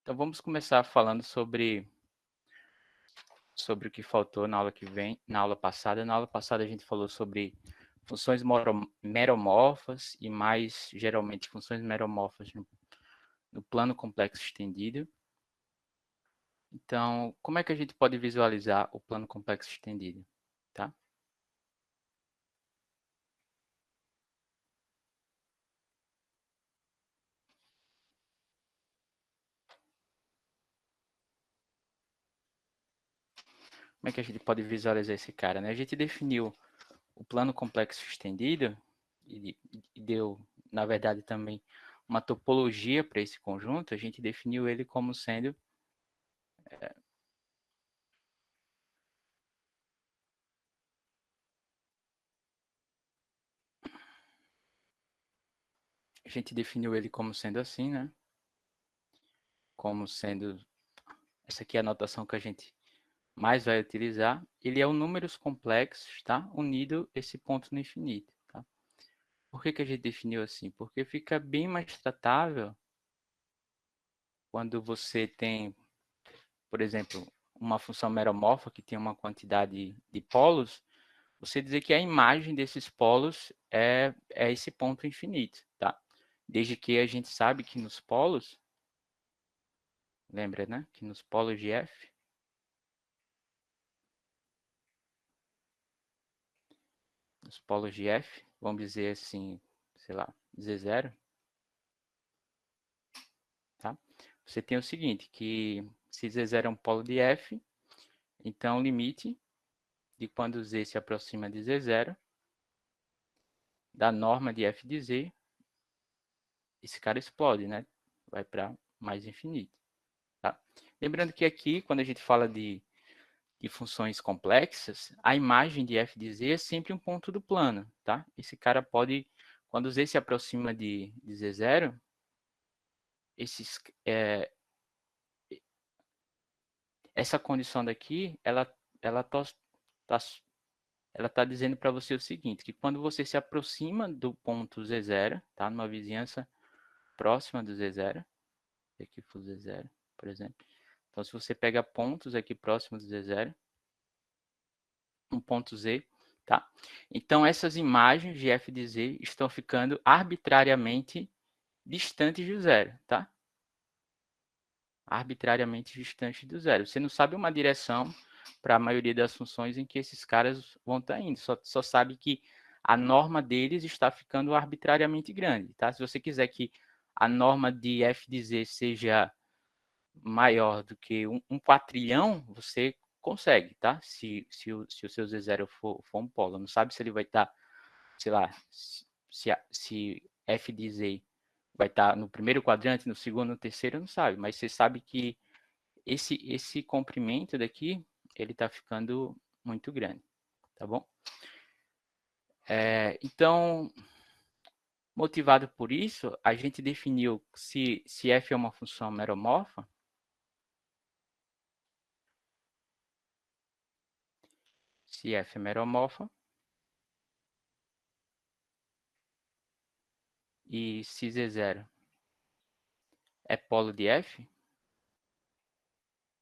Então vamos começar falando sobre o que faltou na aula que vem, na aula passada. Na aula passada a gente falou sobre funções meromorfas e mais geralmente funções meromorfas no plano complexo estendido. Então, como é que a gente pode visualizar o plano complexo estendido, tá? Como é que a gente pode visualizar esse cara, né? A gente definiu o plano complexo estendido e deu, na verdade, também uma topologia para esse conjunto. A gente definiu ele como sendo a gente definiu ele como sendo assim, né? Como sendo, essa aqui é a notação que a gente mais vai utilizar. Ele é um números complexos, tá? Unido esse ponto no infinito, tá? Por que que a gente definiu assim? Porque fica bem mais tratável quando você tem, por exemplo, uma função meromorfa que tem uma quantidade de polos, você dizer que a imagem desses polos é esse ponto infinito, tá? Desde que a gente sabe que nos polos, lembra, né? Que nos polos de F, os polos de F, vamos dizer assim, sei lá, Z0, tá? Você tem o seguinte, que se Z0 é um polo de F, então o limite de quando Z se aproxima de Z0, da norma de F de Z, esse cara explode, né? Vai para mais infinito, tá? Lembrando que aqui, quando a gente fala de funções complexas, a imagem de F de Z é sempre um ponto do plano, tá? Esse cara pode, quando Z se aproxima de Z0, esses, essa condição daqui, ela tá, tá, ela tá dizendo para você o seguinte, que quando você se aproxima do ponto Z0, tá? Numa vizinhança próxima do Z0, aqui for Z0, por exemplo. Então, se você pega pontos aqui próximos do Z0, um ponto Z, tá? Então, essas imagens de F de Z estão ficando arbitrariamente distantes do zero, tá? Arbitrariamente distantes do zero. Você não sabe uma direção para a maioria das funções em que esses caras vão estar indo. Só sabe que a norma deles está ficando arbitrariamente grande, tá? Se você quiser que a norma de F de Z seja maior do que um quatrilhão, você consegue, tá? Se o seu Z0 for um polo. Não sabe se ele vai estar, sei lá, se F de Z vai estar no primeiro quadrante, no segundo, no terceiro, não sabe. Mas você sabe que esse comprimento daqui, ele está ficando muito grande, tá bom? Então, motivado por isso, a gente definiu se f é uma função meromorfa, se f é meromorfa, e se Z0 é polo de f,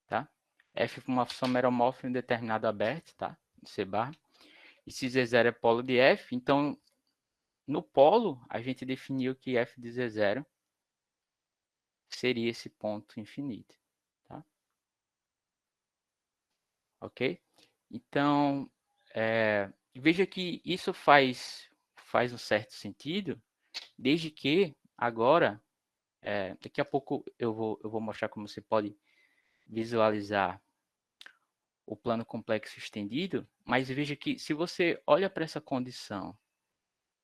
tá? F é uma função meromorfa em um determinado aberto, tá? C barra. E se Z0 é polo de f, então no polo a gente definiu que f de Z0 seria esse ponto infinito, tá? Ok? Então, veja que isso faz um certo sentido, desde que agora, daqui a pouco eu vou mostrar como você pode visualizar o plano complexo estendido, mas veja que se você olha para essa condição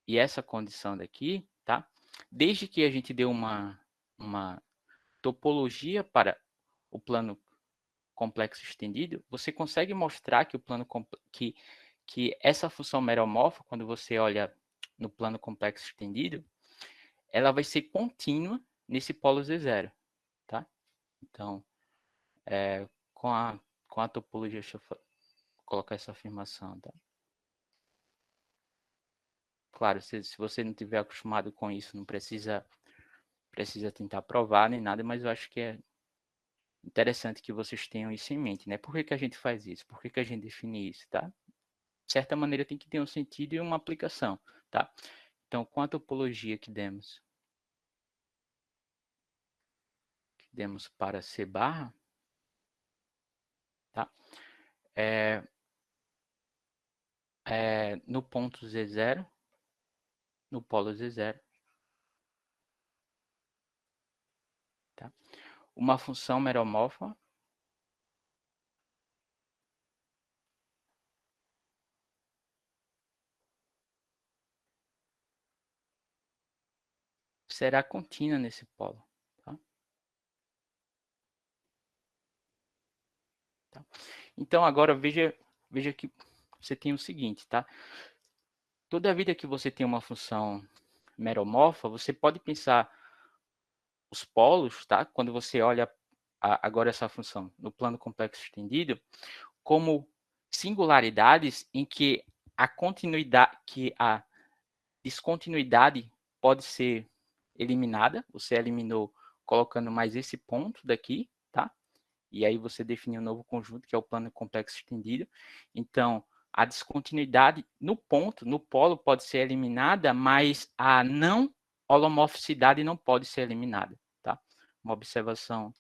e essa condição daqui, tá? Desde que a gente deu uma topologia para o plano complexo estendido, você consegue mostrar que o plano que essa função meromorfa, quando você olha no plano complexo estendido, ela vai ser contínua nesse polo Z0, tá? Então, com a topologia, deixa eu colocar essa afirmação, tá? Claro, se você não tiver acostumado com isso, não precisa tentar provar nem nada, mas eu acho que Interessante que vocês tenham isso em mente, né? Por que que a gente faz isso? Por que que a gente define isso, tá? De certa maneira tem que ter um sentido e uma aplicação, tá? Então, com a topologia que demos para C barra, tá? É, no ponto Z0, no polo Z0, tá? Uma função meromórfica será contínua nesse polo, tá? Tá? Então, agora veja que você tem o seguinte, tá? Toda vida que você tem uma função meromorfa, você pode pensar os polos, tá? Quando você olha agora essa função no plano complexo estendido, como singularidades em que a descontinuidade pode ser eliminada. Você eliminou colocando mais esse ponto daqui, tá? E aí você define um novo conjunto, que é o plano complexo estendido. Então, a descontinuidade no ponto, no polo, pode ser eliminada, mas a não holomorficidade não pode ser eliminada, tá? Uma observação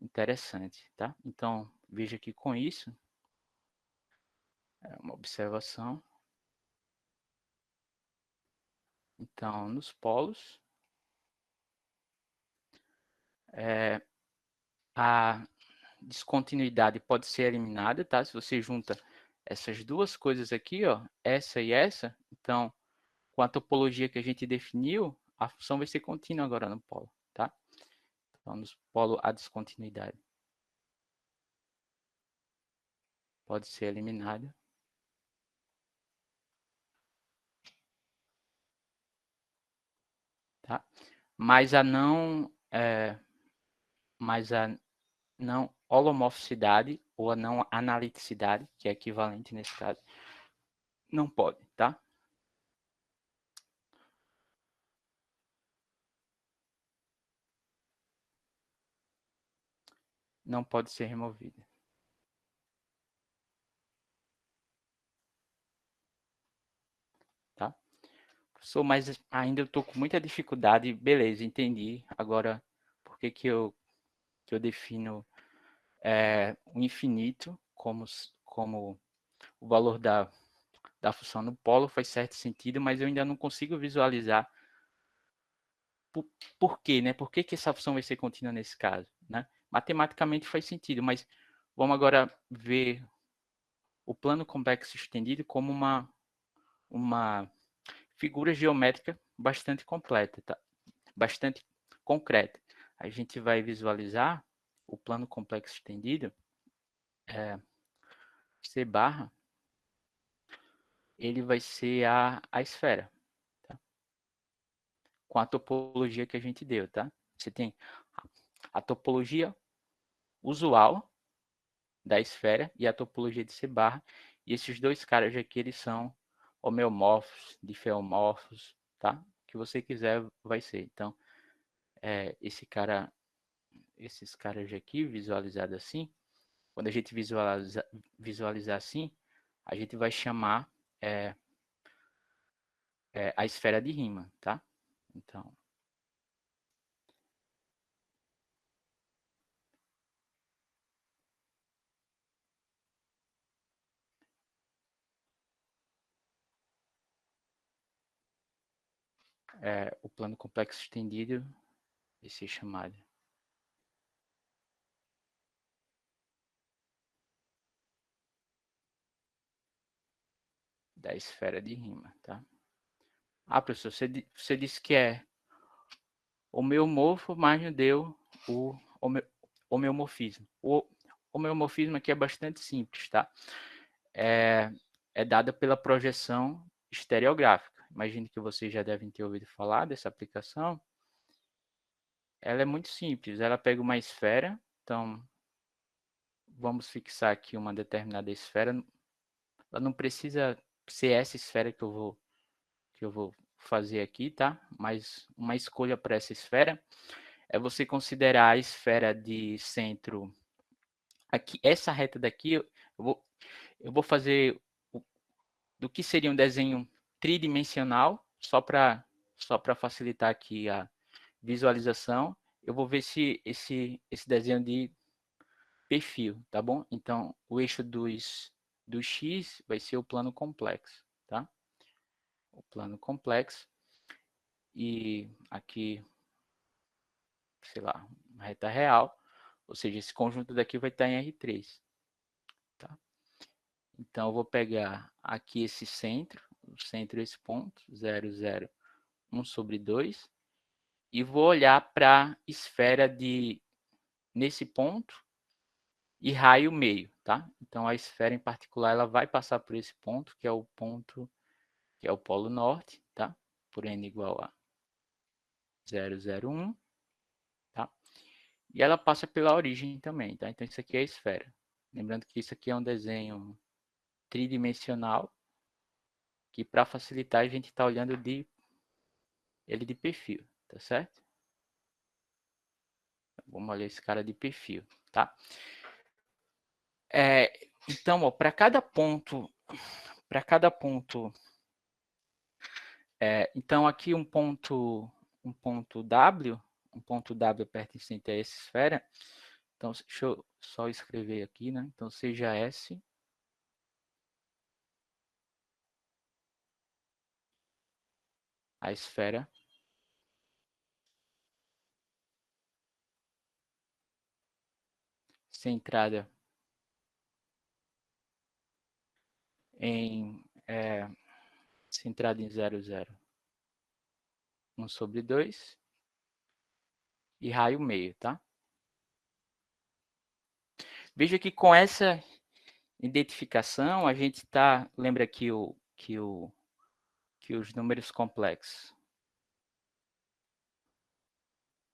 interessante, tá? Então, veja que com isso, é uma observação. Então, nos polos, a descontinuidade pode ser eliminada, tá? Se você junta essas duas coisas aqui, ó, essa e essa, então, com a topologia que a gente definiu, a função vai ser contínua agora no polo, tá? Então, no polo, a descontinuidade pode ser eliminada, tá? Mas mas a não holomorficidade ou a não analiticidade, que é equivalente nesse caso, não pode, tá? Não pode ser removida, tá? Professor, mas ainda eu tô com muita dificuldade, beleza, entendi. Agora, por que que eu defino o infinito como o valor da função no polo faz certo sentido, mas eu ainda não consigo visualizar por, por quê, né? Por que que essa função vai ser contínua nesse caso, né? Matematicamente faz sentido, mas vamos agora ver o plano complexo estendido como uma figura geométrica bastante completa, tá? Bastante concreta. A gente vai visualizar o plano complexo estendido, C barra, ele vai ser a esfera, tá? Com a topologia que a gente deu, tá? Você tem a topologia usual da esfera e a topologia de C barra, e esses dois caras aqui, eles são homeomorfos, difeomorfos, tá? O que você quiser vai ser. Então, esses caras aqui, visualizado assim, quando a gente visualizar assim, a gente vai chamar é, a esfera de Riemann, tá? Então, o plano complexo estendido vai ser chamado da esfera de Riemann, tá? Ah, professor, você disse que é homeomorfo, mas não deu o homeomorfismo. O homeomorfismo aqui é bastante simples, tá? É, é dada pela projeção estereográfica. Imagino que vocês já devem ter ouvido falar dessa aplicação. Ela é muito simples. Ela pega uma esfera, então vamos fixar aqui uma determinada esfera. Ela não precisa ser essa esfera que eu vou fazer aqui, tá? Mas uma escolha para essa esfera. é você considerar a esfera de centro aqui, essa reta daqui, eu vou fazer do que seria um desenho tridimensional, só para facilitar aqui a visualização. Eu vou ver se esse desenho de perfil, tá bom? Então, o eixo do X vai ser o plano complexo, tá? O plano complexo. E aqui, sei lá, uma reta real. Ou seja, esse conjunto daqui vai estar em R3, tá? Então, eu vou pegar aqui esse centro, o centro esse ponto, 0, 0, 1 sobre 2, e vou olhar para a esfera nesse ponto e raio meio, tá? Então, a esfera em particular, ela vai passar por esse ponto, que é o ponto, que é o polo norte, tá? Por n igual a 0, 0, 1, tá? E ela passa pela origem também, tá? Então, isso aqui é a esfera. Lembrando que isso aqui é um desenho tridimensional, que para facilitar a gente está olhando ele de perfil, tá certo? Vamos olhar esse cara de perfil, tá? Então, para cada ponto, então aqui um ponto W, um ponto W pertencente a essa esfera. Então, deixa eu só escrever aqui, né? Então, seja S a esfera centrada em centrada em 0, 0, 1 sobre 2 e raio meio, tá? Veja que com essa identificação a gente tá, lembra que os números complexos.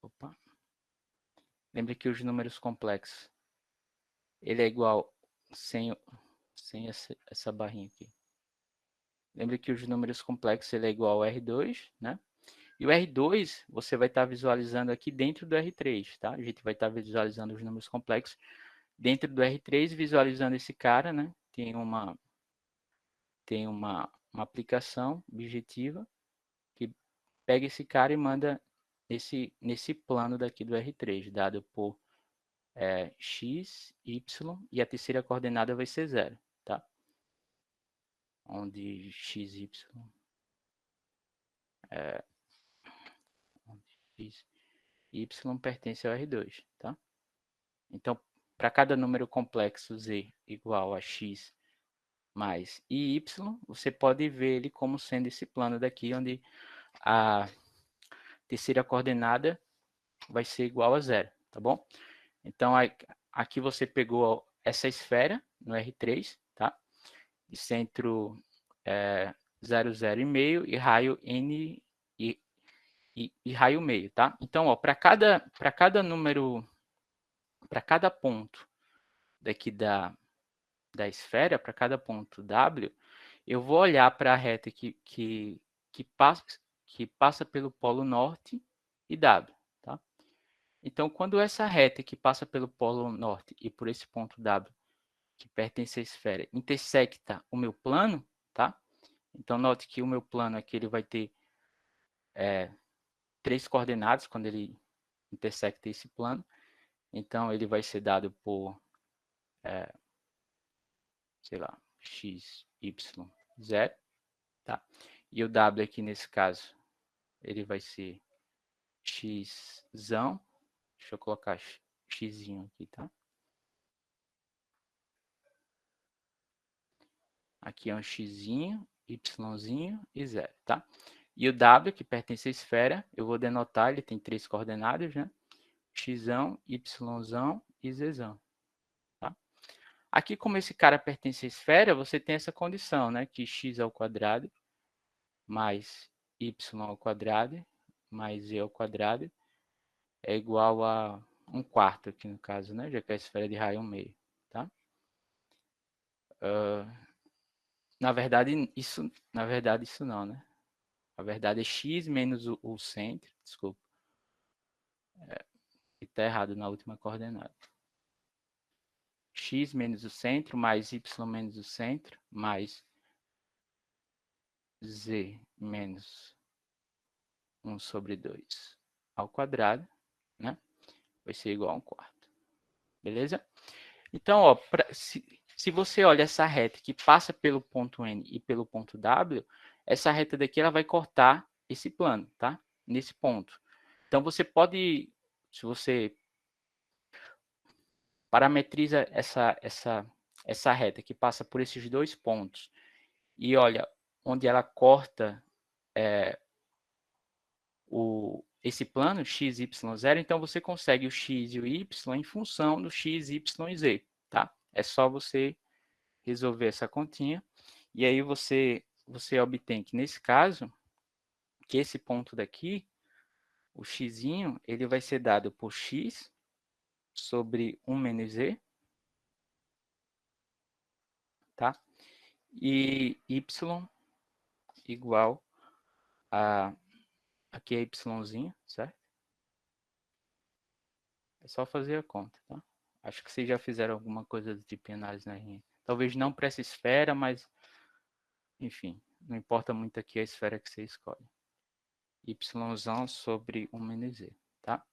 Opa. Lembra que os números complexos ele é igual sem essa barrinha aqui. Lembra que os números complexos ele é igual ao R2, né? E o R2 você vai estar visualizando aqui dentro do R3, tá? A gente vai estar visualizando os números complexos dentro do R3, visualizando esse cara, né? Tem uma aplicação objetiva que pega esse cara e manda nesse plano daqui do R3, dado por x, y, e a terceira coordenada vai ser 0, tá? Onde x, y, onde x, y pertence ao R2, tá? Então, para cada número complexo z igual a x mais y, você pode ver ele como sendo esse plano daqui, onde a terceira coordenada vai ser igual a 0, tá bom? Então, aqui você pegou essa esfera no R3, tá? De centro 0, 0 e meio e raio n e raio meio, tá? Então, para cada número, para cada ponto daqui da esfera, para cada ponto W, eu vou olhar para a reta que passa pelo polo norte e W, tá? Então, quando essa reta que passa pelo polo norte e por esse ponto W, que pertence à esfera, intersecta o meu plano, tá? Então, note que o meu plano aqui ele vai ter 3 coordenadas quando ele intersecta esse plano. Então, ele vai ser dado por, sei lá, x, y, 0, tá? E o W aqui, nesse caso, ele vai ser x, deixa eu colocar x aqui, tá? Aqui é um x, y e 0, tá? E o W, que pertence à esfera, eu vou denotar, ele tem 3 coordenadas, né? X, Y e Z. Tá? Aqui, como esse cara pertence à esfera, você tem essa condição, né? Que x ao quadrado mais y ao quadrado mais z ao quadrado é igual a 1/4 aqui no caso, né? Já que a esfera é de raio 1/2, tá? Na verdade isso não, né? Na verdade é x menos o centro, desculpa. E está errado na última coordenada. X menos o centro, mais Y menos o centro, mais Z menos 1 sobre 2 ao quadrado, né? Vai ser igual a 1/4. Beleza? Então, ó, se você olha essa reta que passa pelo ponto N e pelo ponto W, essa reta daqui ela vai cortar esse plano, tá? Nesse ponto. Então, você pode, se você parametriza essa reta que passa por esses dois pontos e olha onde ela corta esse plano x, y, 0, então você consegue o x e o y em função do x, y e z, tá? É só você resolver essa continha e aí você obtém que nesse caso, que esse ponto daqui, o x, ele vai ser dado por x sobre 1 menos z, tá? E y igual a, aqui é yzinho, certo? É só fazer a conta, tá? Acho que vocês já fizeram alguma coisa do tipo em análise na RN. Talvez não para essa esfera, mas, enfim, não importa muito aqui a esfera que você escolhe. Y sobre 1 menos z, tá?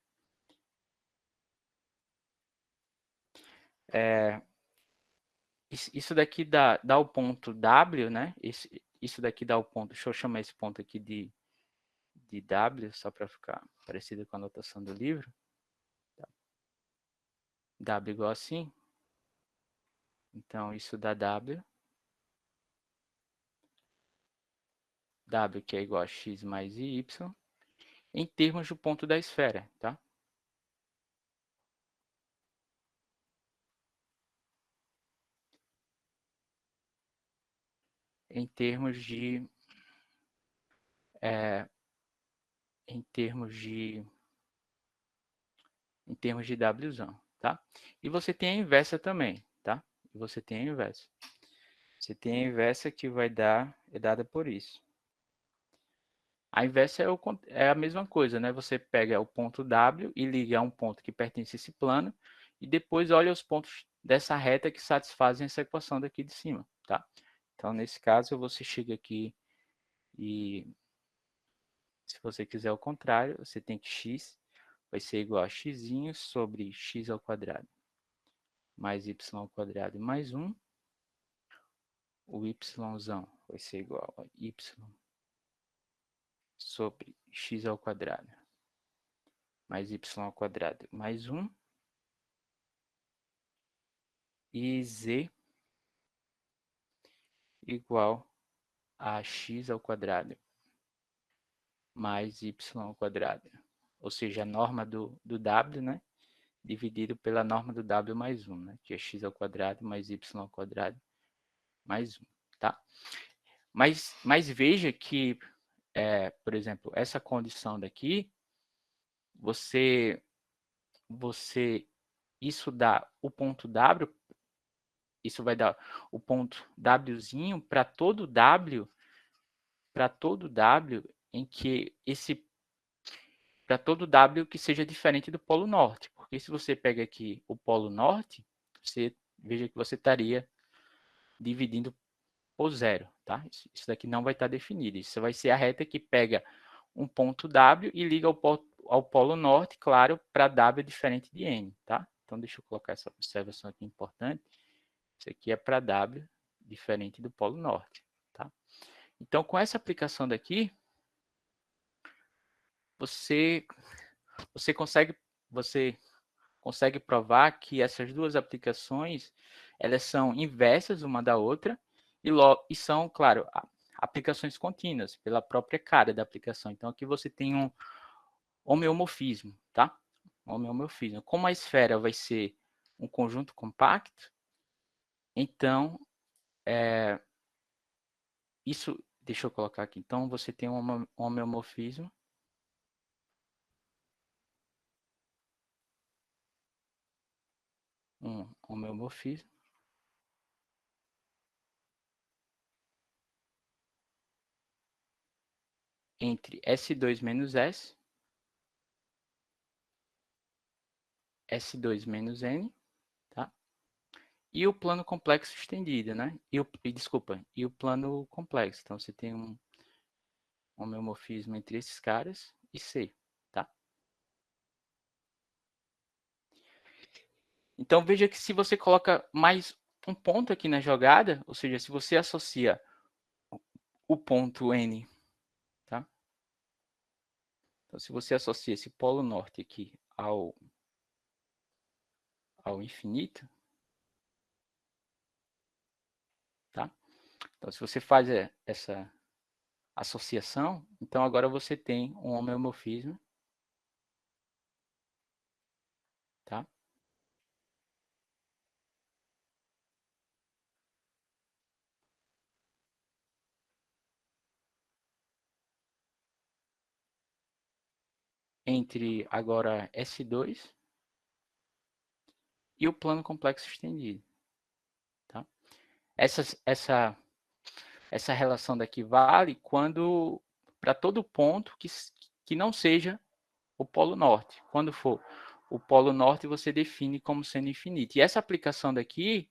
Isso daqui dá o ponto W, né? Isso daqui dá o ponto, deixa eu chamar esse ponto aqui de W, só para ficar parecido com a anotação do livro. W igual assim. Então, isso dá W. W que é igual a x mais y, em termos do ponto da esfera, tá? Em termos de é, em termos de Wzão, tá? E você tem a inversa também, tá? E você tem a inversa. Você tem a inversa que é dada por isso. A inversa é a mesma coisa, né? Você pega o ponto W e liga a um ponto que pertence a esse plano e depois olha os pontos dessa reta que satisfazem essa equação daqui de cima, tá? Então, nesse caso, você chega aqui e, se você quiser o contrário, você tem que x vai ser igual a x sobre x ao quadrado mais y ao quadrado mais 1. O yzão vai ser igual a y sobre x ao quadrado mais y ao quadrado mais 1. E z igual a x ao quadrado mais y ao quadrado. Ou seja, a norma do w, né? Dividido pela norma do w mais 1, né? Que é x ao quadrado mais y ao quadrado mais 1, tá? Mas veja que, por exemplo, essa condição daqui, você, isso dá o ponto w, isso vai dar o ponto wzinho para todo w em que para todo W que seja diferente do polo norte. Porque se você pega aqui o polo norte, você veja que você estaria dividindo por zero, tá? Isso daqui não vai estar definido. Isso vai ser a reta que pega um ponto W e liga ao polo norte, claro, para W diferente de N, tá? Então, deixa eu colocar essa observação aqui importante. Isso aqui é para W diferente do polo norte, tá? Então, com essa aplicação daqui, você, você consegue provar que essas duas aplicações elas são inversas uma da outra e são, claro, aplicações contínuas pela própria cara da aplicação. Então, aqui você tem um homeomorfismo, tá? Homeomorfismo. Como a esfera vai ser um conjunto compacto, então, isso, deixa eu colocar aqui. Então, você tem um homeomorfismo um homeomorfismo entre S2 menos S S2 menos N, tá? E o plano complexo estendido, né? Desculpa, e o plano complexo. Então, você tem um homeomorfismo entre esses caras e C, tá? Então, veja que se você coloca mais um ponto aqui na jogada, ou seja, se você associa o ponto N, tá? Então, se você associa esse polo norte aqui ao infinito, tá? Então, se você faz essa associação, então agora você tem um homeomorfismo, tá? Entre agora S2 e o plano complexo estendido, tá? Essa relação daqui vale quando para todo ponto que não seja o polo norte. Quando for o polo norte, você define como sendo infinito. E essa aplicação daqui,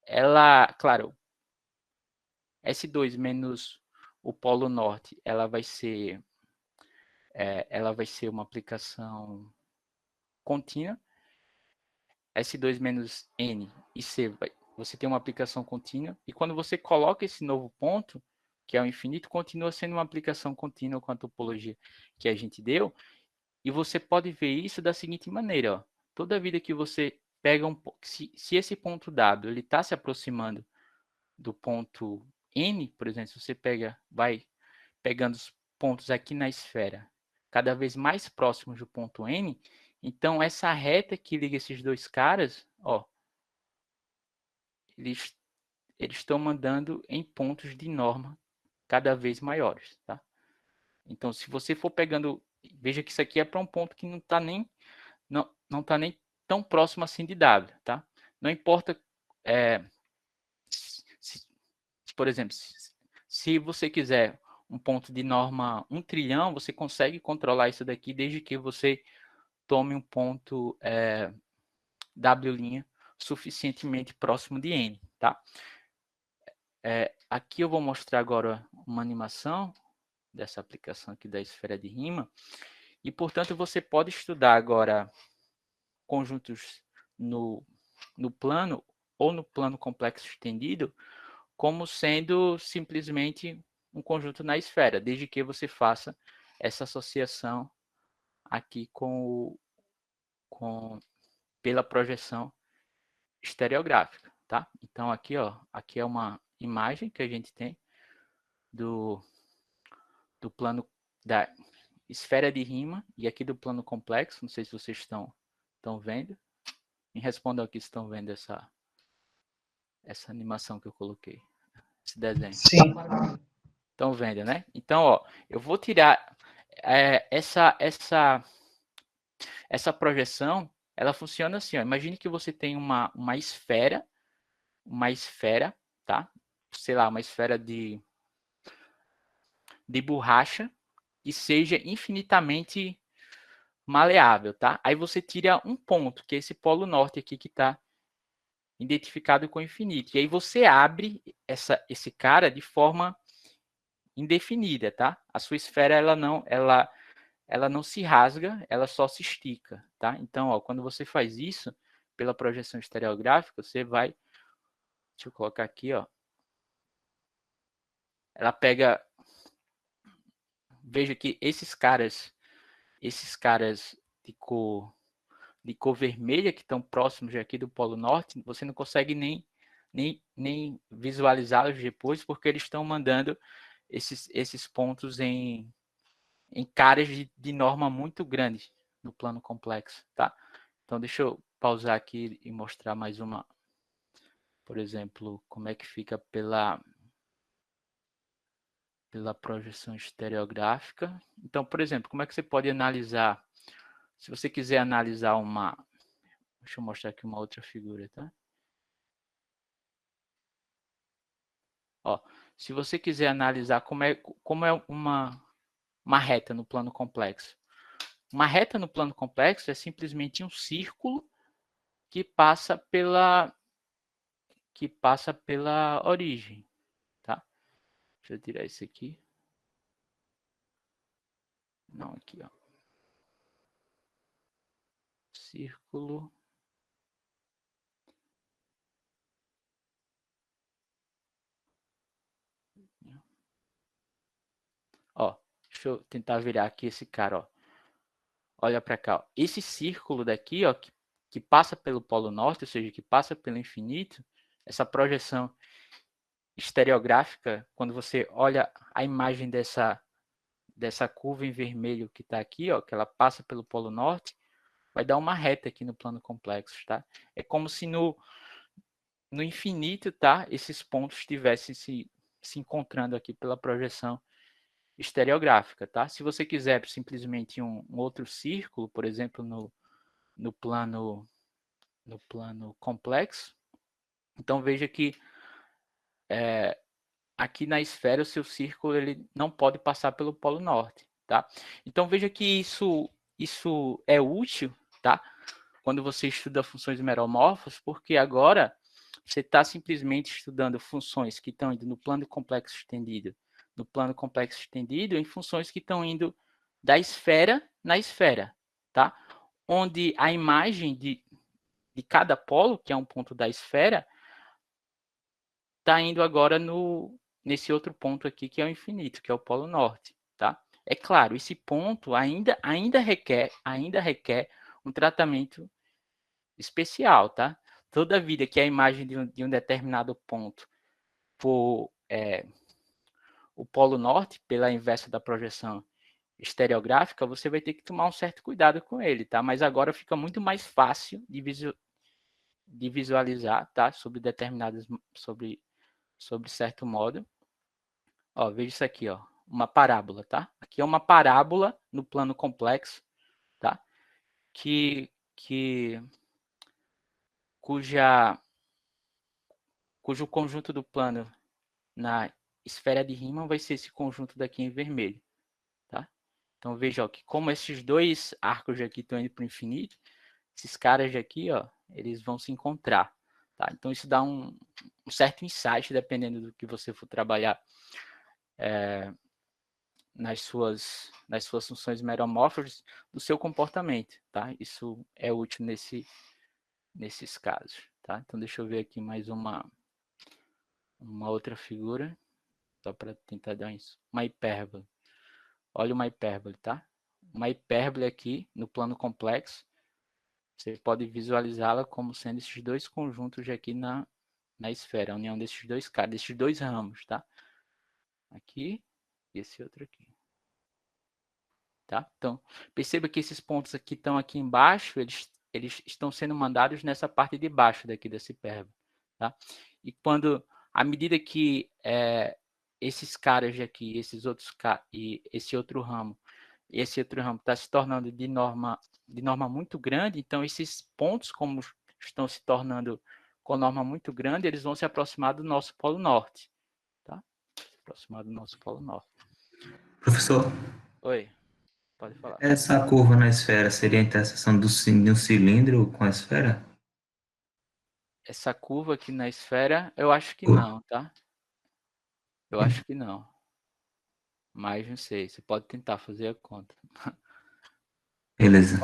ela, claro, S2 menos o polo norte, ela vai ser uma aplicação contínua. S2 menos N e C, você tem uma aplicação contínua. E quando você coloca esse novo ponto, que é o infinito, continua sendo uma aplicação contínua com a topologia que a gente deu. E você pode ver isso da seguinte maneira, ó. Toda vida que você pega se esse ponto W ele está se aproximando do ponto N, por exemplo, se você vai pegando os pontos aqui na esfera, cada vez mais próximos do ponto N, então essa reta que liga esses dois caras, ó, eles estão mandando em pontos de norma cada vez maiores, tá? Então, se você for pegando, veja que isso aqui é para um ponto que não tá nem tão próximo assim de W, tá? Não importa, se, por exemplo, se você quiser um ponto de norma 1 trilhão, você consegue controlar isso daqui desde que você tome um ponto W' suficientemente próximo de N, tá? Aqui eu vou mostrar agora uma animação dessa aplicação aqui da esfera de Riemann, e, portanto, você pode estudar agora conjuntos no plano ou no plano complexo estendido como sendo simplesmente um conjunto na esfera, desde que você faça essa associação aqui pela projeção estereográfica, tá? Então aqui, ó, aqui é uma imagem que a gente tem do plano da esfera de Riemann e aqui do plano complexo. Não sei se vocês estão vendo. Me respondam aqui se estão vendo essa animação que eu coloquei, esse desenho. Sim. Estão vendo, né? Então, ó, eu vou tirar essa projeção. Ela funciona assim, ó. Imagine que você tem uma esfera, tá? Sei lá, uma esfera de borracha que seja infinitamente maleável, tá? Aí você tira um ponto, que é esse polo norte aqui que está identificado com infinito. E aí você abre esse cara de forma indefinida, tá? A sua esfera ela não se rasga, ela só se estica, tá? Então, ó, quando você faz isso pela projeção estereográfica, você vai, deixa eu colocar aqui, ó. Ela pega, veja que esses caras de cor vermelha que estão próximos aqui do Polo Norte, você não consegue nem visualizá-los depois, porque eles estão mandando esses pontos em caras de norma muito grande no plano complexo, tá? Então, deixa eu pausar aqui e mostrar mais uma, por exemplo, como é que fica pela projeção estereográfica. Então, por exemplo, como é que você pode analisar, se você quiser analisar deixa eu mostrar aqui uma outra figura, tá? Ó, se você quiser analisar como é uma reta no plano complexo, Uma reta no plano complexo é simplesmente um círculo que passa pela origem, tá? Deixa eu tirar isso aqui. Não, aqui, ó. Círculo. Ó, deixa eu tentar virar aqui esse cara, ó. Olha para cá, ó. Esse círculo daqui, ó, que passa pelo polo norte, ou seja, que passa pelo infinito, essa projeção estereográfica, quando você olha a imagem dessa curva em vermelho que está aqui, ó, que ela passa pelo polo norte, vai dar uma reta aqui no plano complexo, tá? É como se no infinito, tá? Esses pontos estivessem se encontrando aqui pela projeção estereográfica, tá? Se você quiser simplesmente um outro círculo, por exemplo, no plano complexo, então veja que aqui na esfera o seu círculo ele não pode passar pelo polo norte, tá? Então veja que isso é útil, tá? Quando você estuda funções meromorfas, porque agora você está simplesmente estudando funções que estão indo no plano complexo extendido, em funções que estão indo da esfera na esfera, tá? Onde a imagem de cada polo, que é um ponto da esfera, está indo agora nesse outro ponto aqui, que é o infinito, que é o polo norte, tá? É claro, esse ponto ainda requer um tratamento especial, tá? Toda vida que a imagem de um determinado ponto for o polo norte, pela inversa da projeção estereográfica, você vai ter que tomar um certo cuidado com ele, tá? Mas agora fica muito mais fácil de visualizar, tá? Sobre determinadas, sobre certo modo. Ó, veja isso aqui, ó, uma parábola, tá? Aqui é uma parábola no plano complexo, tá? Cujo conjunto do plano na esfera de Riemann vai ser esse conjunto daqui em vermelho, tá? Então veja, ó, que como esses dois arcos aqui estão indo para o infinito, esses caras aqui, ó, eles vão se encontrar, tá? Então isso dá um certo insight, dependendo do que você for trabalhar nas suas funções meromórficas do seu comportamento, tá? Isso é útil nesses casos, tá? Então deixa eu ver aqui mais uma outra figura, só para tentar dar isso. Uma hipérbole. Olha uma hipérbole, tá? Uma hipérbole aqui no plano complexo, você pode visualizá-la como sendo esses dois conjuntos aqui na esfera, a união desses dois caras, desses dois ramos, tá? Aqui e esse outro aqui. Tá? Então, perceba que esses pontos aqui estão aqui embaixo, eles estão sendo mandados nessa parte de baixo daqui desse hipérbole. Tá? E à medida que esses caras aqui, e esse outro ramo está se tornando de norma muito grande, então esses pontos, como estão se tornando com norma muito grande, eles vão se aproximar do nosso polo norte. Tá? Se aproximar do nosso polo norte. Professor, Oi. Pode falar. essa curva na esfera seria a interseção de um cilindro com a esfera? Essa curva aqui na esfera, eu acho que não, tá? Eu acho que não. Mas não sei, você pode tentar fazer a conta. Beleza.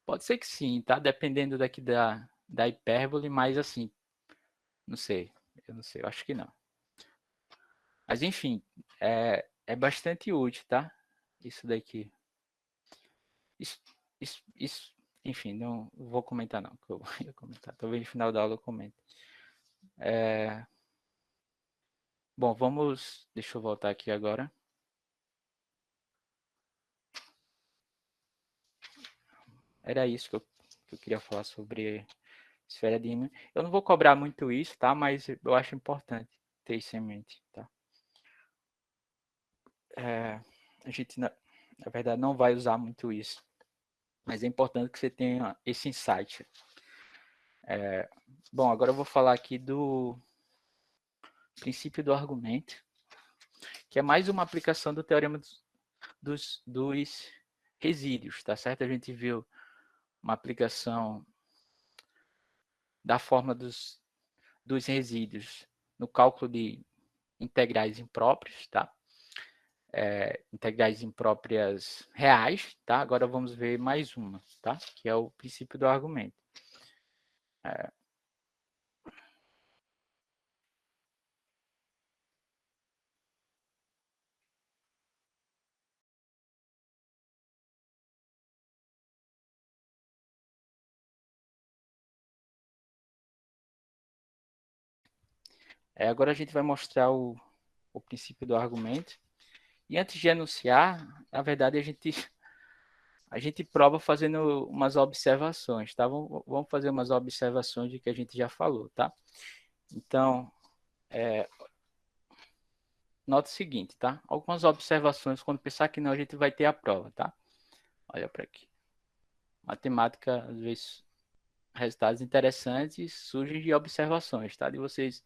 Pode ser que sim, tá? Dependendo daqui da hipérbole, mas assim, não sei. Eu não sei, eu acho que não. Mas enfim, é bastante útil, tá? Isso daqui. Isso, enfim, não vou comentar não, que eu ia comentar. Talvez no final da aula eu comente. Bom, deixa eu voltar aqui agora. Era isso que eu queria falar sobre esfera de Riemann. Eu não vou cobrar muito isso, tá? Mas eu acho importante ter isso em mente, tá? A gente, na verdade, não vai usar muito isso. Mas é importante que você tenha esse insight. Bom, agora eu vou falar aqui do princípio do argumento, que é mais uma aplicação do teorema dos resíduos, tá certo? A gente viu uma aplicação da forma dos resíduos no cálculo de integrais impróprios, tá? Integrais impróprias reais, tá? Agora vamos ver mais uma, tá? Que é o princípio do argumento. Agora a gente vai mostrar o princípio do argumento. E antes de enunciar, na verdade, a gente prova fazendo umas observações, tá? Vamos fazer umas observações de que a gente já falou, tá? Então, nota o seguinte, tá? Algumas observações, quando pensar que não, a gente vai ter a prova, tá? Olha para aqui. Matemática, às vezes, resultados interessantes surgem de observações, tá? De vocês,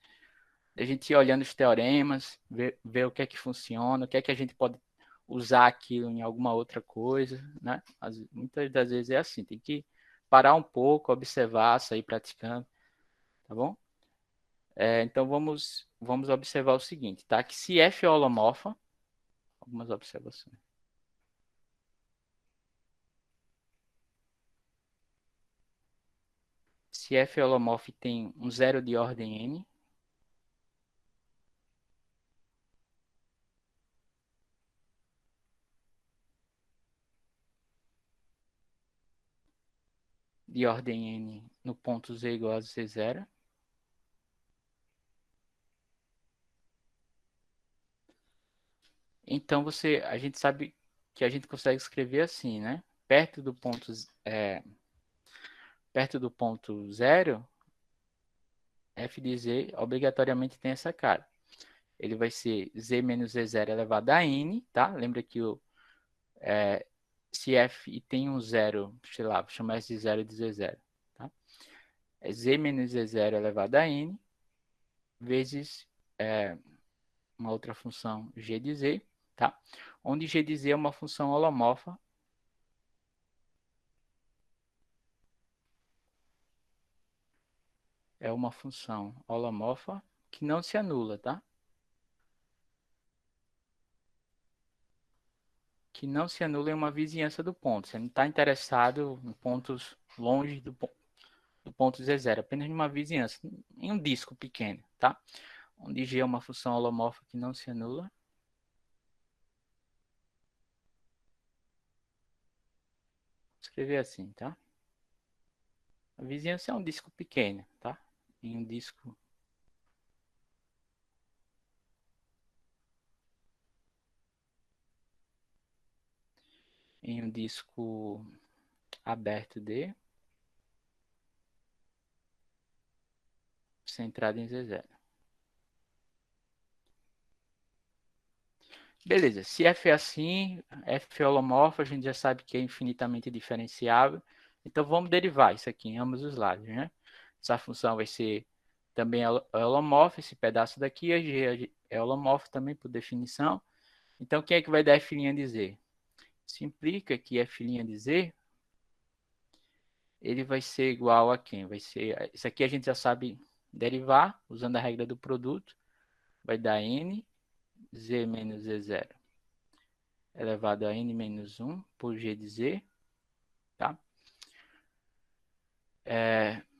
a gente ir olhando os teoremas, ver o que é que funciona, o que é que a gente pode usar aquilo em alguma outra coisa, né? Muitas das vezes é assim, tem que parar um pouco, observar, sair praticando, tá bom? Então vamos observar o seguinte, tá? Que se F é holomorfa, algumas observações. Se F é holomorfa e tem um zero de ordem n, de ordem n no ponto z igual a z0, então a gente sabe que a gente consegue escrever assim, né? Perto do ponto zero, f de z obrigatoriamente tem essa cara. Ele vai ser z menos z0 elevado a n, tá? Lembra que se f tem um zero, sei lá, vou chamar esse zero de z0, tá? É z menos z0 elevado a n vezes uma outra função g de z, tá? Onde g de z é uma função holomorfa. É uma função holomorfa que não se anula, tá? Que não se anula em uma vizinhança do ponto. Você não está interessado em pontos longe do ponto Z0, apenas em uma vizinhança, em um disco pequeno, tá? Onde G é uma função holomorfa que não se anula. Vou escrever assim, tá? A vizinhança é um disco pequeno, tá? Em um disco aberto D, centrado em Z0. Beleza, se f é assim, f é holomorfo, a gente já sabe que é infinitamente diferenciável. Então vamos derivar isso aqui em ambos os lados, né? Essa função vai ser também holomorfa, esse pedaço daqui, a g é holomorfo também por definição. Então quem é que vai dar f' de z? Isso implica que f' de z, ele vai ser igual a quem? Vai ser, isso aqui a gente já sabe derivar, usando a regra do produto, vai dar n, z menos z0 elevado a n menos 1 por g de z, tá?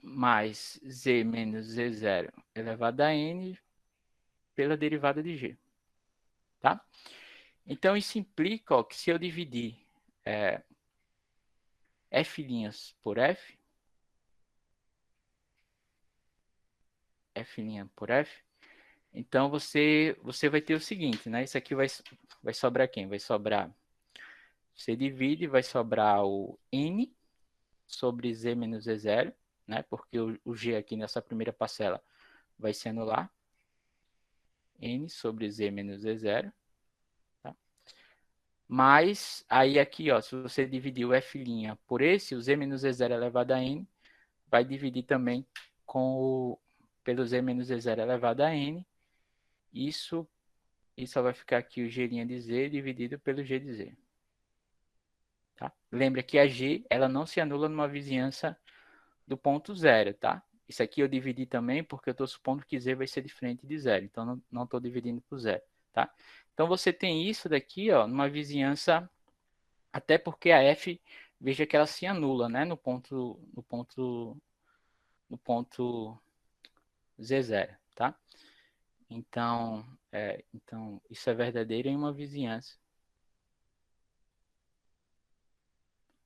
Mais z menos z0 elevado a n pela derivada de g, tá? Então, isso implica ó, que se eu dividir f' por f, f' por f, então você vai ter o seguinte, né? Isso aqui vai sobrar quem? Vai sobrar, você divide, vai sobrar o n sobre z menos z0, né? Porque o g aqui nessa primeira parcela vai se anular. N sobre z menos z0. Tá? Mas aí aqui, ó, se você dividir o f' por esse, o z menos z0 elevado a n, vai dividir também pelo z menos z0 elevado a n. Isso E só vai ficar aqui o G' de Z dividido pelo G de Z. Tá? Lembra que a G ela não se anula numa vizinhança do ponto zero, tá? Isso aqui eu dividi também porque eu estou supondo que Z vai ser diferente de zero. Então, não estou dividindo por zero, tá? Então, você tem isso daqui, ó, numa vizinhança, até porque a F, veja que ela se anula, né? No ponto Z0, tá? Então, isso é verdadeiro em uma vizinhança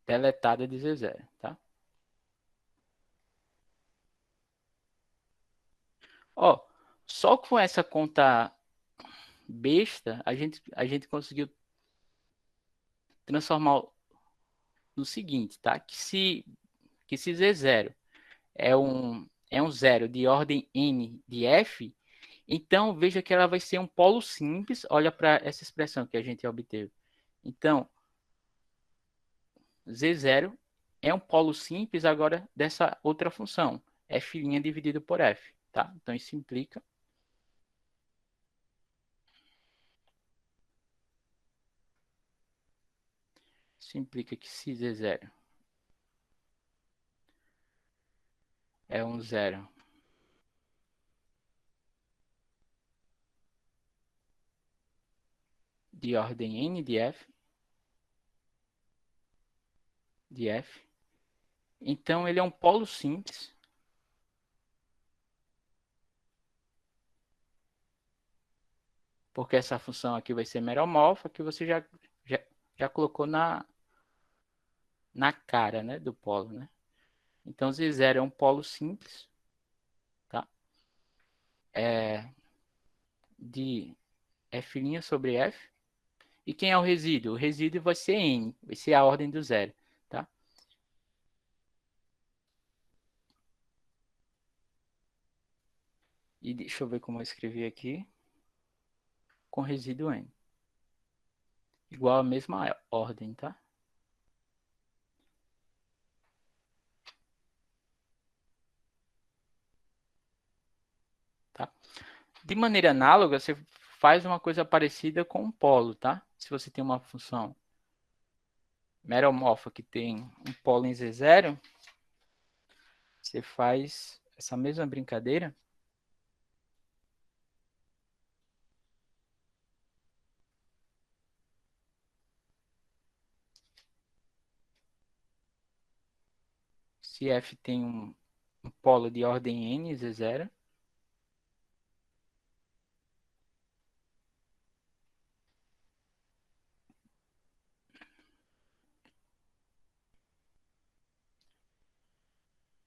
deletada de Z0, tá? Ó, só com essa conta besta, a gente conseguiu transformar no seguinte, tá? Que se Z0 é um zero de ordem n de f, então veja que ela vai ser um polo simples. Olha para essa expressão que a gente obteve. Então, Z0 é um polo simples agora dessa outra função, f' dividido por f, tá? Então, isso implica que se Z0 é um zero de ordem n de f, então ele é um polo simples, porque essa função aqui vai ser meromorfa, que você já colocou na cara, né, do polo, né? Então, Z0 é um polo simples, tá? De f' sobre f. E quem é o resíduo? O resíduo vai ser n, vai ser a ordem do zero, tá? E deixa eu ver como eu escrevi aqui. Com resíduo n. Igual a mesma ordem, tá? Tá? De maneira análoga, você faz uma coisa parecida com um polo, tá? Se você tem uma função meromorfa que tem um polo em Z0, você faz essa mesma brincadeira. Se f tem um polo de ordem n, Z0,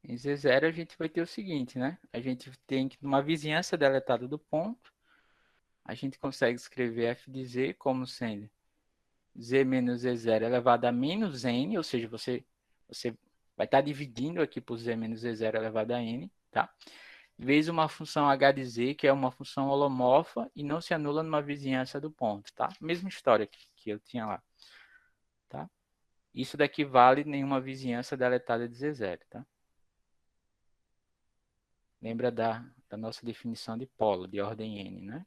em Z0 a gente vai ter o seguinte, né? A gente tem que, numa vizinhança deletada do ponto, a gente consegue escrever f de z como sendo z menos z0 elevado a menos n, ou seja, você vai estar dividindo aqui por z menos z0 elevado a n, tá? Vezes uma função h de z, que é uma função holomorfa e não se anula numa vizinhança do ponto, tá? Mesma história que eu tinha lá, tá? Isso daqui vale nenhuma vizinhança deletada de z0, tá? Lembra da nossa definição de polo, de ordem n, né?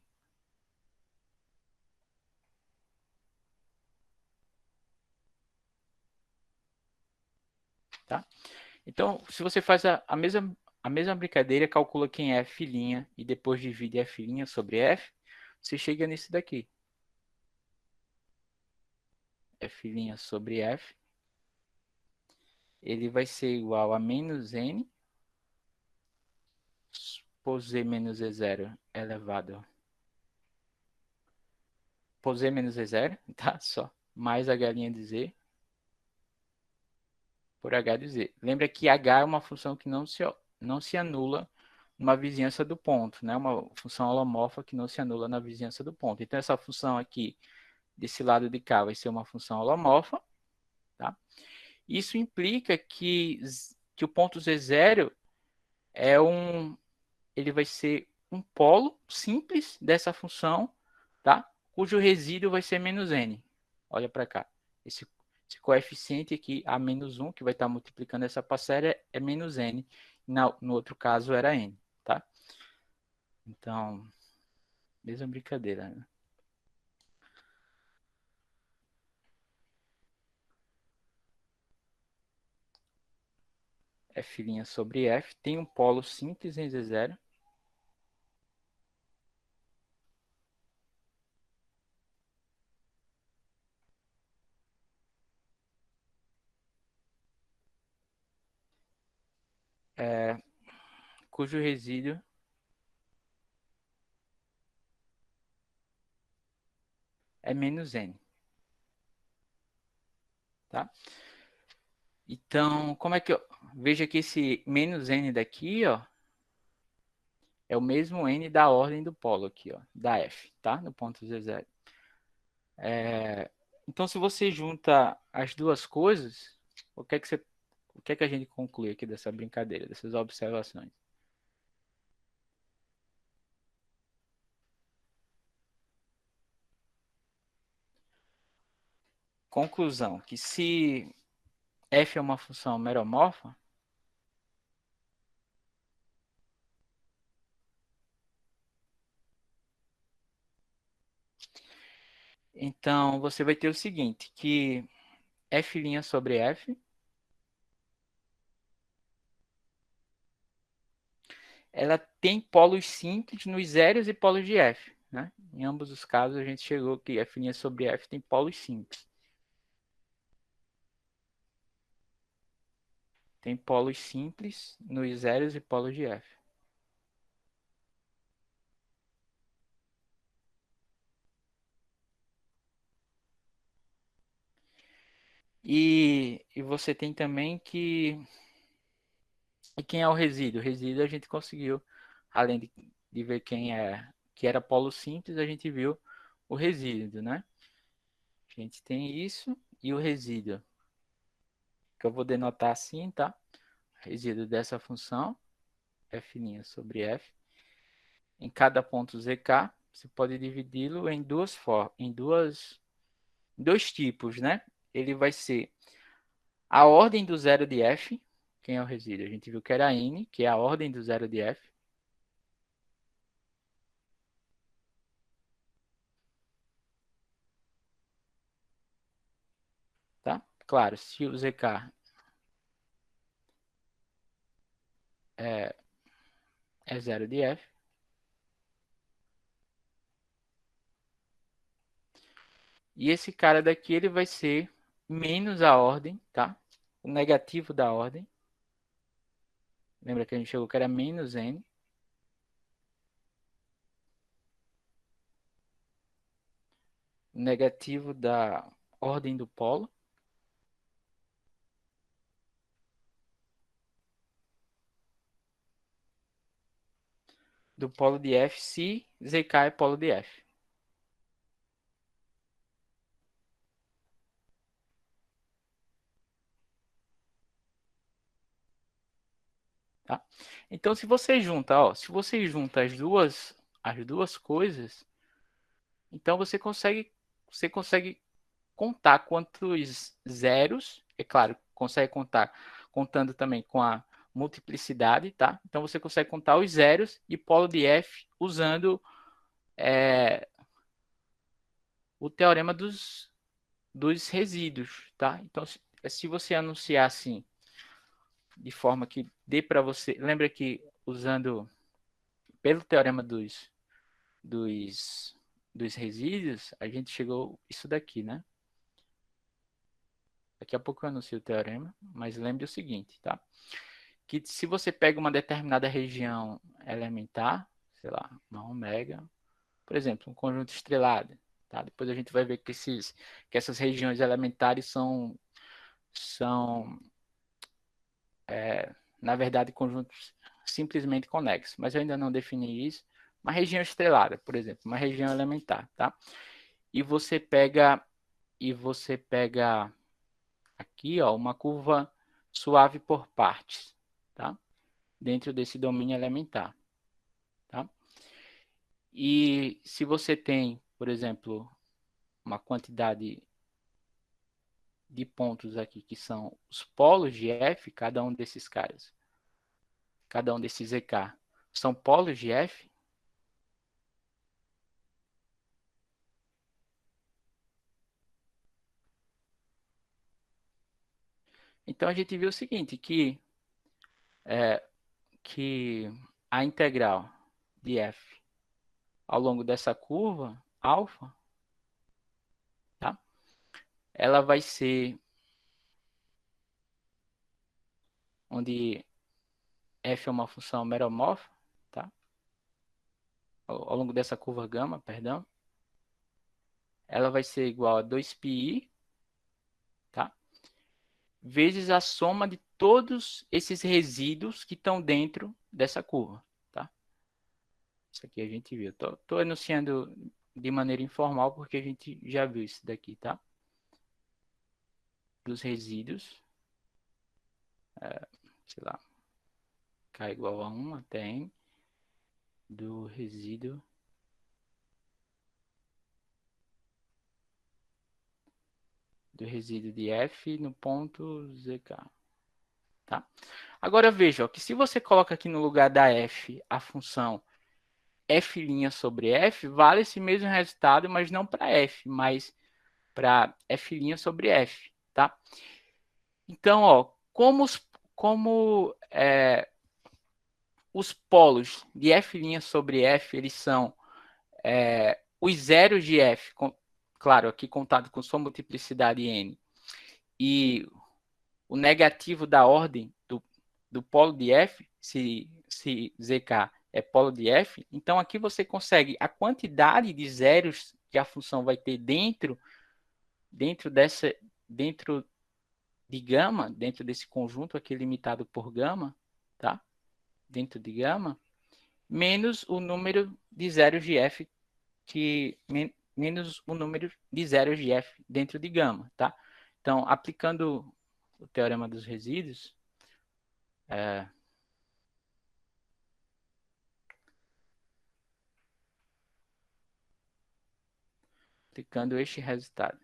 Tá? Então, se você faz a mesma brincadeira, calcula quem é f' e depois divide f' sobre f, você chega nisso daqui. F' sobre f, ele vai ser igual a menos n por z menos z0 elevado por z menos z0, tá? Só. Mais h' de z por h de z. Lembra que h é uma função que não se anula numa vizinhança do ponto, né? Uma função holomorfa que não se anula na vizinhança do ponto. Então, essa função aqui, desse lado de cá, vai ser uma função holomorfa, tá? Isso implica que o ponto Z0 ele vai ser um polo simples dessa função, tá? Cujo resíduo vai ser menos n. Olha para cá. Esse coeficiente aqui, a menos 1, que vai estar multiplicando essa parcela, é menos n. No outro caso, era n, tá? Então, mesma brincadeira, né? F' sobre F, tem um polo simples em Z0. É, cujo resíduo é menos N, tá? Então, como é que eu... Veja que esse menos N daqui, ó, é o mesmo N da ordem do polo aqui, ó, da F, tá? No ponto Z0. Então, se você junta as duas coisas, o que é que a gente conclui aqui dessa brincadeira, dessas observações? Conclusão, que se f é uma função meromorfa, então você vai ter o seguinte, que f' sobre f, ela tem polos simples nos zeros e polos de f, né? Em ambos os casos a gente chegou que f' sobre f tem polos simples. Tem polos simples nos zeros e polos de f. E você tem também que... E quem é o resíduo? O resíduo a gente conseguiu, além de ver quem é que era polo simples, a gente viu o resíduo, né? A gente tem isso e o resíduo, que eu vou denotar assim, tá? Resíduo dessa função, f' sobre f, em cada ponto zk, você pode dividi-lo em dois tipos, né? Ele vai ser a ordem do zero de f, quem é o resíduo? A gente viu que era n, que é a ordem do zero de f, tá? Claro, se o zk é zero de f, e esse cara daqui ele vai ser menos a ordem, tá? O negativo da ordem. Lembra que a gente chegou que era menos n. Negativo da ordem do polo. Do polo de f se zk é polo de f. Tá? Então, se você junta, ó, se você junta as duas coisas, então você consegue contar quantos zeros, é claro, consegue contar contando também com a multiplicidade, tá? Então você consegue contar os zeros e polo de f usando o teorema dos resíduos, tá? Então se você anunciar assim, de forma que dê para você, lembra que usando pelo teorema dos, dos resíduos, a gente chegou isso daqui, né? Daqui a pouco eu anuncio o teorema, mas lembre o seguinte, tá? Que se você pega uma determinada região elementar, sei lá, uma ômega, por exemplo, um conjunto estrelado, tá? Depois a gente vai ver que essas regiões elementares são na verdade, conjuntos simplesmente conexos, mas eu ainda não defini isso. Uma região estrelada, por exemplo, uma região elementar, tá? E você pega aqui, ó, uma curva suave por partes, tá? Dentro desse domínio elementar, tá? E se você tem, por exemplo, uma quantidade de pontos aqui que são os polos de F, cada um desses caras, cada um desses EK, são polos de F. Então a gente viu o seguinte, que que a integral de f ao longo dessa curva, alfa, tá? Ela vai ser onde f é uma função meromorfa, tá? Ao longo dessa curva gama, perdão, ela vai ser igual a 2πi, tá? Vezes a soma de todos esses resíduos que estão dentro dessa curva, tá? Isso aqui a gente viu. Tô enunciando de maneira informal porque a gente já viu isso daqui, tá? Dos resíduos, sei lá, k igual a 1 até n do resíduo de f no ponto zk, tá? Agora veja, ó, que se você coloca aqui no lugar da f a função f' sobre f, vale esse mesmo resultado, mas não para f, mas para f' sobre f, tá? Então, ó, os polos de f' sobre f, eles são os zeros de f, claro, aqui contado com sua multiplicidade n, e o negativo da ordem do polo de f, se zk é polo de f, então aqui você consegue a quantidade de zeros que a função vai ter dentro de gama, dentro desse conjunto aqui limitado por gama, tá? Dentro de gama, menos o número de zeros de f menos o número de zeros de f dentro de gama, tá? Então, aplicando o teorema dos resíduos, aplicando este resultado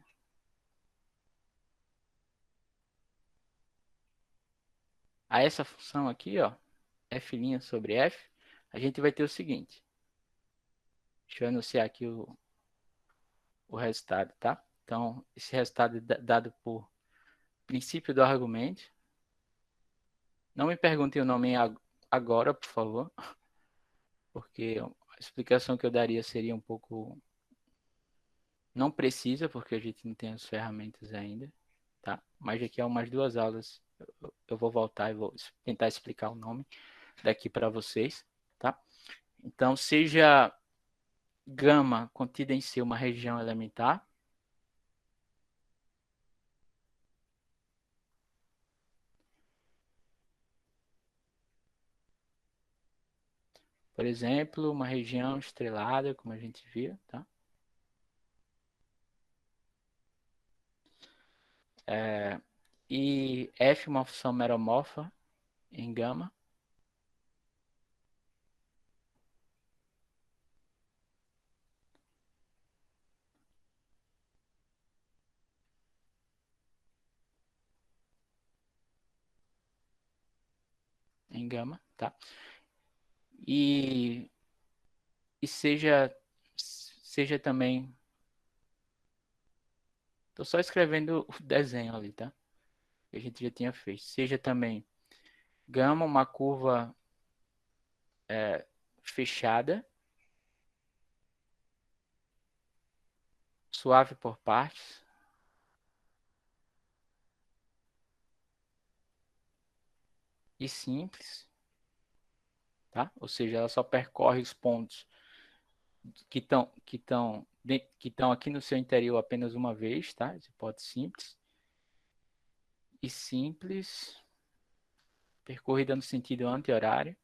a essa função aqui, ó, f' sobre f, a gente vai ter o seguinte. Deixa eu anunciar aqui o resultado, tá? Então, esse resultado é dado por princípio do argumento. Não me perguntem o nome agora, por favor, porque a explicação que eu daria seria um pouco não precisa, porque a gente não tem as ferramentas ainda, tá? Mas daqui a umas 2 aulas eu vou voltar e vou tentar explicar o nome daqui para vocês, tá? Então, seja gama contida em si uma região elementar, por exemplo, uma região estrelada, como a gente viu, tá? E f uma função meromorfa em gama, tá? E seja também, tô só escrevendo o desenho ali, tá? Que a gente já tinha feito. Seja também gama uma curva fechada, suave por partes, e simples, tá? Ou seja, ela só percorre os pontos que estão aqui no seu interior apenas uma vez, tá? Hipótese simples. E simples, percorrida no sentido anti-horário.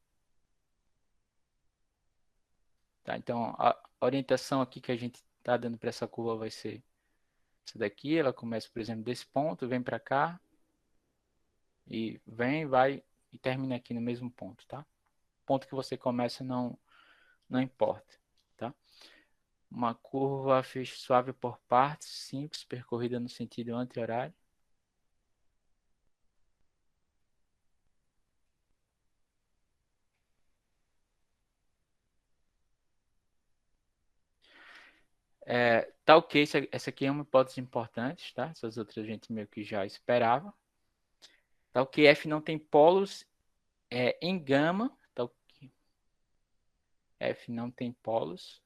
Tá? Então, a orientação aqui que a gente está dando para essa curva vai ser essa daqui. Ela começa, por exemplo, desse ponto, vem para cá, e vem, vai e termina aqui no mesmo ponto, tá? O ponto que você começa não importa, tá? Uma curva suave por partes, simples, percorrida no sentido anti-horário. Tá ok, essa aqui é uma hipótese importante, tá? Essas outras a gente meio que já esperava. Tá ok, F não tem polos em gama, então, F não tem polos,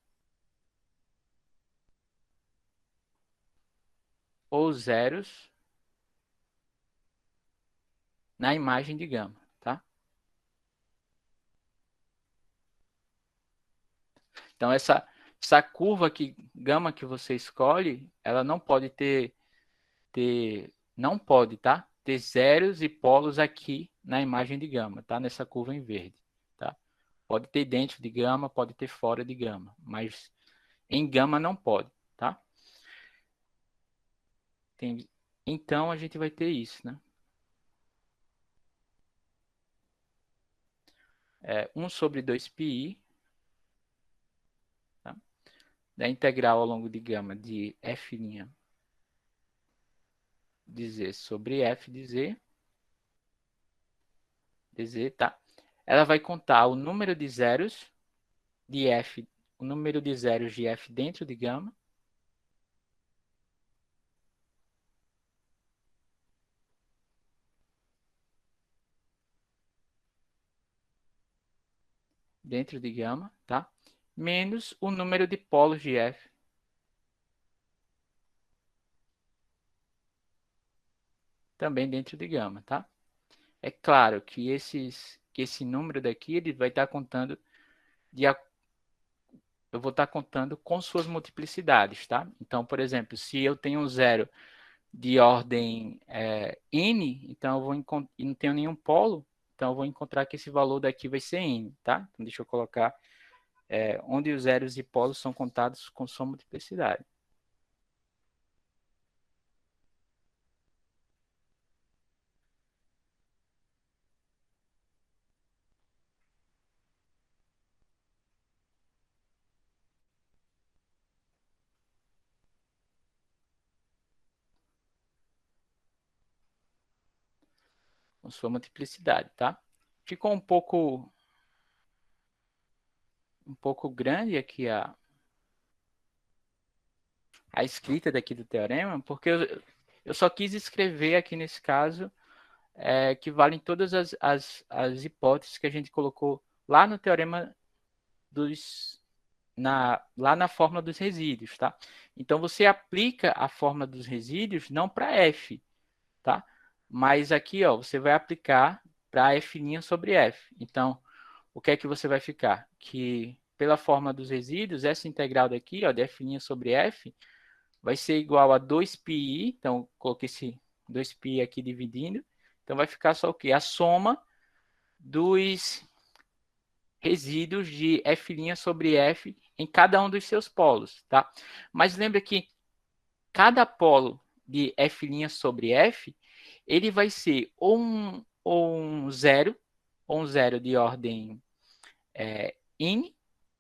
ou zeros na imagem de gama, tá? Então, essa curva aqui, gama que você escolhe, ela não pode não pode, tá? Ter zeros e polos aqui na imagem de gama, tá? Nessa curva em verde, tá? Pode ter dentro de gama, pode ter fora de gama, mas em gama não pode, tá? Então, a gente vai ter isso, né? 1 sobre 2πi, tá? Da integral ao longo de gama de f' de z sobre f de z, dz, tá? Ela vai contar o número de zeros de f, o número de zeros de f dentro de gama, tá? Menos o número de polos de f, também dentro de gama, tá? É claro que esse número daqui ele vai estar contando eu vou estar contando com suas multiplicidades, tá? Então, por exemplo, se eu tenho um zero de ordem n, então eu vou e não tenho nenhum polo, então eu vou encontrar que esse valor daqui vai ser n, tá? Então deixa eu colocar onde os zeros e polos são contados com sua multiplicidade. Com sua multiplicidade, tá? Ficou um pouco grande aqui a escrita daqui do teorema, porque eu só quis escrever aqui nesse caso que valem todas as hipóteses que a gente colocou lá no teorema lá na fórmula dos resíduos, tá? Então você aplica a fórmula dos resíduos não para f, tá? Mas aqui, ó, você vai aplicar para f' sobre f. Então, o que é que você vai ficar? Que pela fórmula dos resíduos, essa integral daqui, ó, de f' sobre f, vai ser igual a 2πi, então coloquei esse 2πi aqui dividindo, então vai ficar só o quê? A soma dos resíduos de f' sobre f em cada um dos seus polos, tá? Mas lembra que cada polo de f' sobre f, ele vai ser ou um zero de ordem in,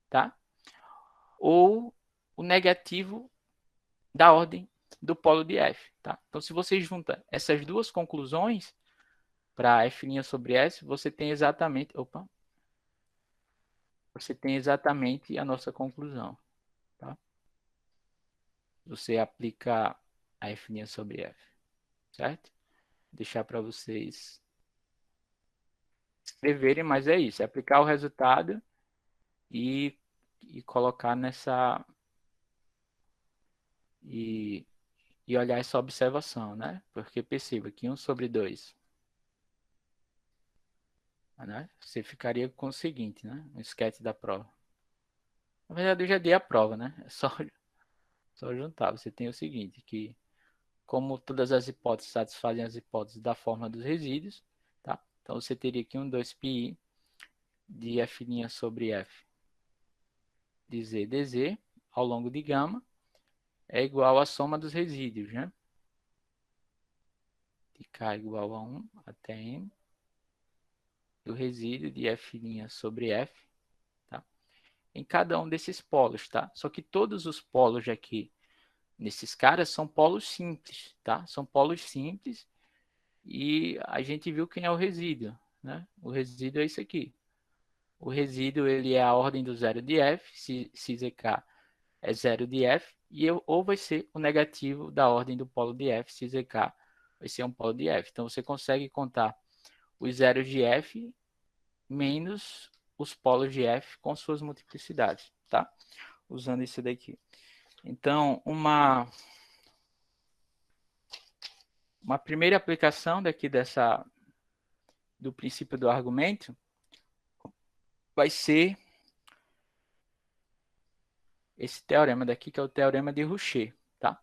tá? Ou o negativo da ordem do polo de f, tá? Então, se você junta essas duas conclusões para f' sobre s, você tem exatamente, você tem exatamente a nossa conclusão, tá? Você aplica a f' sobre f, certo? Deixar para vocês escreverem, mas é isso, é aplicar o resultado e, e colocar nessa e, e olhar essa observação, né? Porque perceba que 1 sobre 2, né? Você ficaria com o seguinte, né? Um esquete da prova. Na verdade, eu já dei a prova, né? É só juntar. Você tem o seguinte, que como todas as hipóteses satisfazem as hipóteses da forma dos resíduos, tá? Então, você teria aqui um 2πi de f' sobre f de z dz ao longo de gama é igual à soma dos resíduos, né? De k igual a 1 até n, do resíduo de f' sobre f, tá? Em cada um desses polos, tá? Só que todos os polos aqui, nesses caras, são polos simples, tá? São polos simples e a gente viu quem é o resíduo, né? O resíduo é isso aqui. O resíduo, ele é a ordem do zero de f, se zk é zero de f, ou vai ser o negativo da ordem do polo de f, se zk vai ser um polo de f. Então, você consegue contar os zeros de f menos os polos de F com suas multiplicidades, tá? Usando isso daqui. Então, uma primeira aplicação daqui do princípio do argumento vai ser esse teorema daqui, que é o teorema de Rouchet, tá?